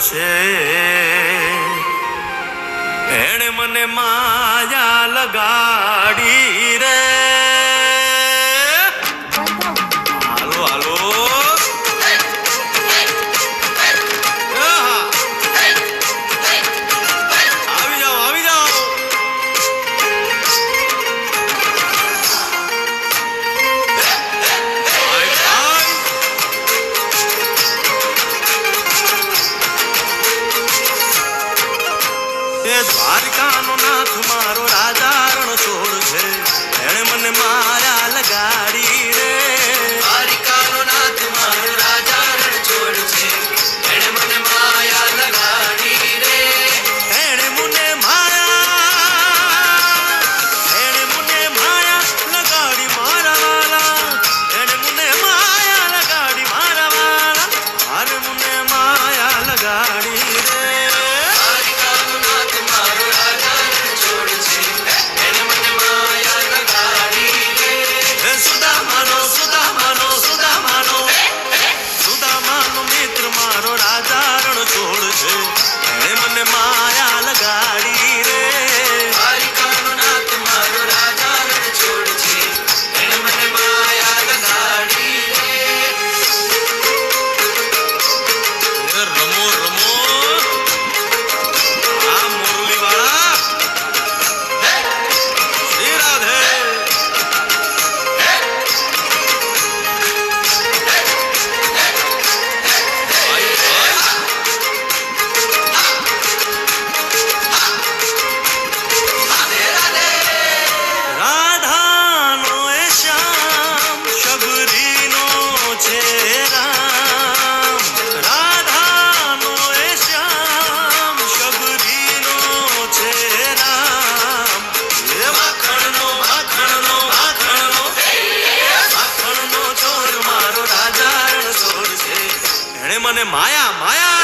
છે. એણે મને માયા લગાડી રે. હાલો હાલો આવી જાઓ આવી જાઓ. દ્વારકાનો નાથ મારો રાજા રણછોડ છે. એણે મને માયા લગાડી રે. દ્વારકાનો નાથ મારો રાજા રણછોડ છે. એણે મને માયા લગાડી રે. એણે મને માયા લગાડી મારા વાલા. એણે મને માયા લગાડી મારા વાલા. મારે મને માયા લગાડી રે. રાજા રણછોડ છે. એણે મને માયા લગાડી રે. દ્વારકાનો નાથ મારો રાજા રણછોડ છે. એણે મને માયા લગાડી રે. રમો રમો આ મુરલી વાળા. શ્રી રાધે. મને માયા માયા